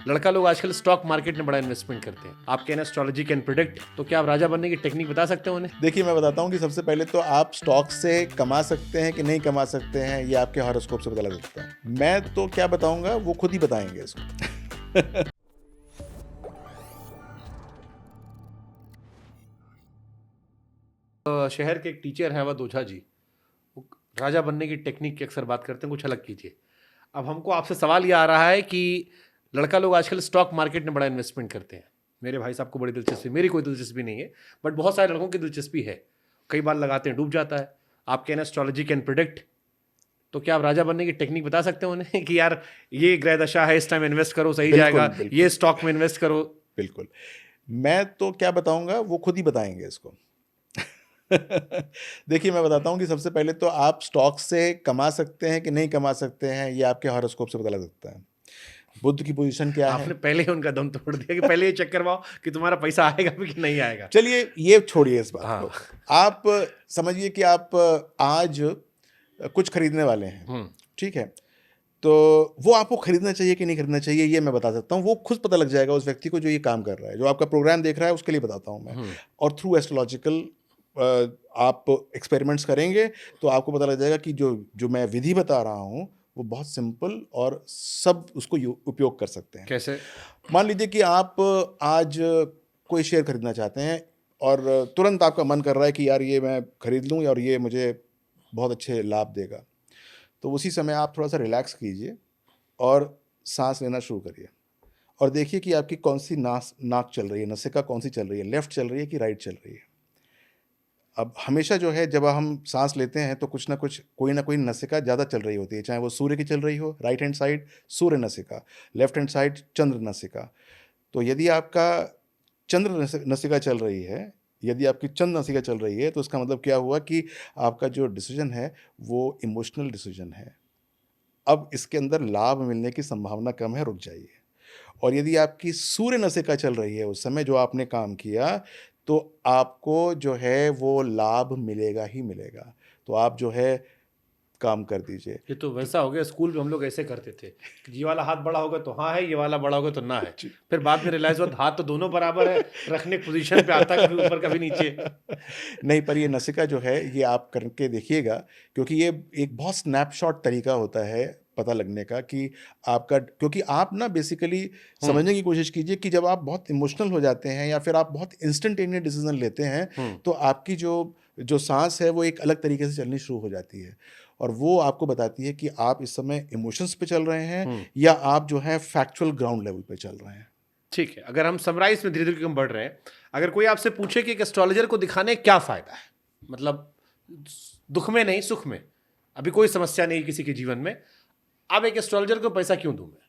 लड़का लोग आजकल स्टॉक मार्केट में बड़ा इन्वेस्टमेंट करते हैं। आप कहना एस्ट्रोलॉजी कैन प्रिडिक्ट, तो क्या आप राजा बनने की टेक्निक बता सकते हैं उन्हें? देखिए, मैं बताता हूँ कि सबसे पहले तो आप स्टॉक से कमा सकते हैं कि नहीं कमा सकते हैं, ये आपके हॉरोस्कोप से पता लग सकता है। मैं तो क्या बताऊंगा, वो खुद ही बताएंगे इसको। शहर के एक टीचर हैं अवध ओझा जी, वो राजा बनने की टेक्निक की अक्सर बात करते हैं, कुछ अलग कीजिए। अब हमको आपसे सवाल ये आ रहा है कि लड़का लोग आजकल स्टॉक मार्केट में बड़ा इन्वेस्टमेंट करते हैं। मेरे भाई साहब को बड़ी दिलचस्पी, मेरी कोई दिलचस्पी नहीं है, बट बहुत सारे लड़कों की दिलचस्पी है। कई बार लगाते हैं, डूब जाता है। आप कहना एस्ट्रोलॉजी कैन प्रिडिक्ट, तो क्या आप राजा बनने की टेक्निक बता सकते हैं उन्हें कि यार ये ग्रह दशा है, इस टाइम इन्वेस्ट करो सही जाएगा, बिल्कुल। ये स्टॉक में इन्वेस्ट करो? बिल्कुल। मैं तो क्या बताऊंगा, वो खुद ही बताएंगे इसको। देखिए, मैं बताता हूँ कि सबसे पहले तो आप स्टॉक से कमा सकते हैं कि नहीं कमा सकते हैं, ये आपके हॉरोस्कोप से पता लग सकता है। बुध की पोजीशन क्या है? आपने पहले ही उनका दम तोड़ दिया कि पहले ये चेक करवाओ कि तुम्हारा पैसा आएगा भी कि नहीं आएगा। चलिए, ये छोड़िए इस बात हाँ। को। आप समझिए कि आप आज कुछ खरीदने वाले हैं, ठीक है? तो वो आपको खरीदना चाहिए कि नहीं खरीदना चाहिए, ये मैं बता सकता हूँ। वो खुद पता लग जाएगा उस व्यक्ति को जो ये काम कर रहा है, जो आपका प्रोग्राम देख रहा है, उसके लिए बताता हूँ मैं। और थ्रू एस्ट्रोलॉजिकल आप एक्सपेरिमेंट्स करेंगे तो आपको पता लग जाएगा कि जो जो मैं विधि बता रहा हूँ वो बहुत सिंपल और सब उसको उपयोग कर सकते हैं। कैसे? मान लीजिए कि आप आज कोई शेयर खरीदना चाहते हैं और तुरंत आपका मन कर रहा है कि यार ये मैं खरीद लूँ और ये मुझे बहुत अच्छे लाभ देगा। तो उसी समय आप थोड़ा सा रिलैक्स कीजिए और सांस लेना शुरू करिए और देखिए कि आपकी कौन सी नाक चल रही है, नसिका कौन सी चल रही है, लेफ्ट चल रही है कि राइट चल रही है। अब हमेशा जो है जब हम सांस लेते हैं तो कुछ ना कुछ कोई ना कोई नसिका ज़्यादा चल रही होती है, चाहे वो सूर्य की चल रही हो, राइट हैंड साइड सूर्य नसिका, लेफ्ट हैंड साइड चंद्र नसिका। तो यदि आपका चंद्र नसिका चल रही है, यदि आपकी चंद्र नसिका चल रही है, तो उसका मतलब क्या हुआ कि आपका जो डिसीजन है वो इमोशनल डिसीजन है। अब इसके अंदर लाभ मिलने की संभावना कम है, रुक जाइए। और यदि आपकी सूर्य नसिका चल रही है उस समय जो आपने काम किया, तो आपको जो है वो लाभ मिलेगा ही मिलेगा। तो आप जो है काम कर दीजिए। ये तो वैसा हो गया, स्कूल में हम लोग ऐसे करते थे कि ये वाला हाथ बड़ा होगा तो हाँ है, ये वाला बड़ा होगा तो ना है। फिर बाद में रियलाइज हुआ हाथ तो दोनों बराबर है, रखने की पोजीशन पे आता है, कभी ऊपर कभी नीचे। नहीं, पर ये नसिका जो है ये आप करके देखिएगा, क्योंकि ये एक बहुत स्नैपशॉट तरीका होता है पता लगने का कि आपका, क्योंकि आप ना बेसिकली समझने की कोशिश कीजिए कि जब आप बहुत इमोशनल हो जाते हैं या फिर आप बहुत इंस्टेंटेनियस डिसीजन लेते हैं तो आपकी जो जो सांस है वो एक अलग तरीके से चलनी शुरू हो जाती है और वो आपको बताती है कि आप इस समय इमोशंस पे चल रहे हैं या आप जो है फैक्चुअल ग्राउंड लेवल पे चल रहे हैं। ठीक है, अगर हम समराइज में धीरे धीरे हम बढ़ रहे हैं, अगर कोई आपसे पूछे कि एक एस्ट्रोलॉजर को दिखाने क्या फायदा है, मतलब दुख में नहीं सुख में, अभी कोई समस्या नहीं किसी के जीवन में, अब एक एस्ट्रोलॉजर को पैसा क्यों दूं मैं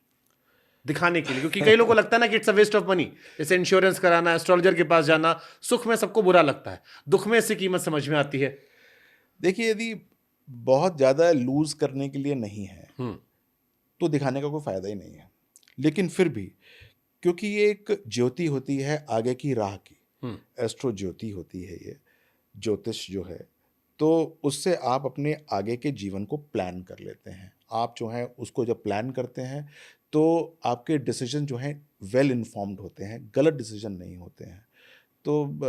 दिखाने के लिए? क्योंकि कई लोगों को लगता है ना कि it's a waste of money, जैसे इंश्योरेंस कराना, एस्ट्रोलॉजर के पास जाना, सुख में सबको बुरा लगता है, दुख में इसकी कीमत समझ में आती है। देखिए, यदि बहुत ज़्यादा लूज करने के लिए नहीं है तो दिखाने का कोई फ़ायदा ही नहीं है। लेकिन फिर भी क्योंकि ये एक ज्योति होती है आगे की राह की, एस्ट्रो ज्योति होती है ये ज्योतिष जो है, तो उससे आप अपने आगे के जीवन को प्लान कर लेते हैं। आप जो है उसको जब प्लान करते हैं तो आपके डिसीजन जो हैं वेल इन्फॉर्म्ड होते हैं, गलत डिसीजन नहीं होते हैं। तो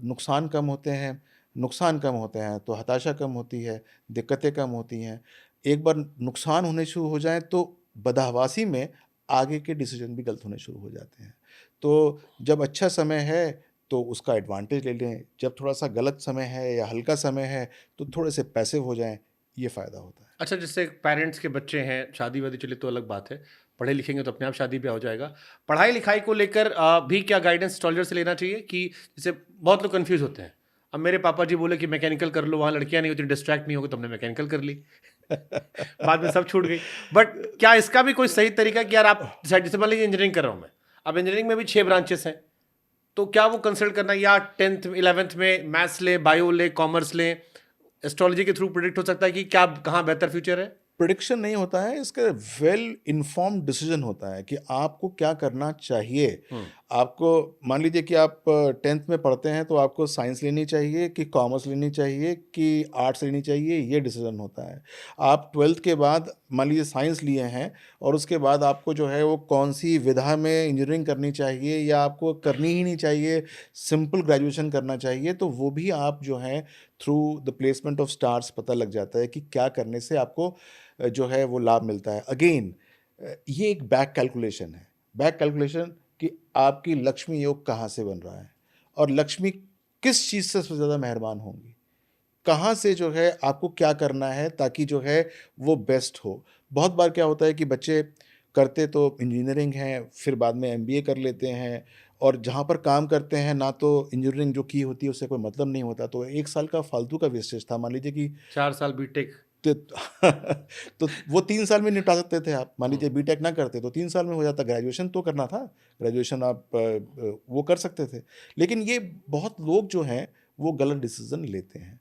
नुकसान कम होते हैं, नुकसान कम होते हैं तो हताशा कम होती है, दिक्कतें कम होती हैं। एक बार नुकसान होने शुरू हो जाएँ तो बदहवासी में आगे के डिसीजन भी गलत होने शुरू हो जाते हैं। तो जब अच्छा समय है तो उसका एडवांटेज ले लें, जब थोड़ा-सा गलत समय है या हल्का समय है तो थोड़े से पैसिव हो जाएँ, ये फ़ायदा होता है। अच्छा, जैसे पेरेंट्स के बच्चे हैं, शादी-वादी चले तो अलग बात है, पढ़े लिखेंगे तो अपने आप शादी ब्याह हो जाएगा। पढ़ाई लिखाई को लेकर भी क्या गाइडेंस एस्ट्रोलॉजर से लेना चाहिए? कि जैसे बहुत लोग कंफ्यूज होते हैं, अब मेरे पापा जी बोले कि मैकेनिकल कर लो, वहाँ लड़कियाँ नहीं होती, डिस्ट्रैक्ट नहीं होगी, तो हमने मैकेनिकल कर ली। बाद में सब छूट गई। बट क्या इसका भी कोई सही तरीका कि यार आप जैसे मान लीजिए इंजीनियरिंग कर रहा हूँ मैं, अब इंजीनियरिंग में भी 6 ब्रांचेस हैं, तो क्या वो कंसल्ट करना, या 10th 11th में मैथ्स ले, बायो ले, कॉमर्स ले, एस्ट्रोलॉजी के थ्रू प्रिडिक्ट हो सकता है कि क्या कहाँ बेहतर फ्यूचर है? प्रेडिक्शन नहीं होता है, इसका वेल इन्फॉर्म्ड डिसीजन होता है कि आपको क्या करना चाहिए। आपको मान लीजिए कि आप 10th में पढ़ते हैं तो आपको साइंस लेनी चाहिए कि कॉमर्स लेनी चाहिए कि आर्ट्स लेनी चाहिए, ये डिसीजन होता है। आप 12th के बाद मान लीजिए साइंस लिए हैं और उसके बाद आपको जो है वो कौन-सी विधा में इंजीनियरिंग करनी चाहिए या आपको करनी ही नहीं चाहिए, सिंपल ग्रेजुएशन करना चाहिए, तो वो भी आप जो है through the placement of stars पता लग जाता है कि क्या करने से आपको जो है वो लाभ मिलता है। अगेन ये एक बैक कैलकुलेशन है। बैक कैलकुलेशन कि आपकी लक्ष्मी योग कहाँ से बन रहा है और लक्ष्मी किस चीज़ से सबसे ज़्यादा मेहरबान होंगी। कहाँ से जो है आपको क्या करना है ताकि जो है वो बेस्ट हो। बहुत बार क्या होता है कि बच्चे करते तो इंजीनियरिंग है, फिर बाद में एमबीए कर लेते हैं और जहाँ पर काम करते हैं ना तो इंजीनियरिंग जो की होती है उससे कोई मतलब नहीं होता। तो 1 साल का फालतू का वेस्टेज था। मान लीजिए कि 4 साल बीटेक। तो तो वो 3 साल में निपटा सकते थे आप। मान हुँ। लीजिए बीटेक ना करते तो 3 साल में हो जाता। ग्रेजुएशन तो करना था। ग्रेजुएशन आप वो कर सकते थे। लेकिन ये बहुत लोग जो हैं वो गलत डिसीज़न लेते हैं।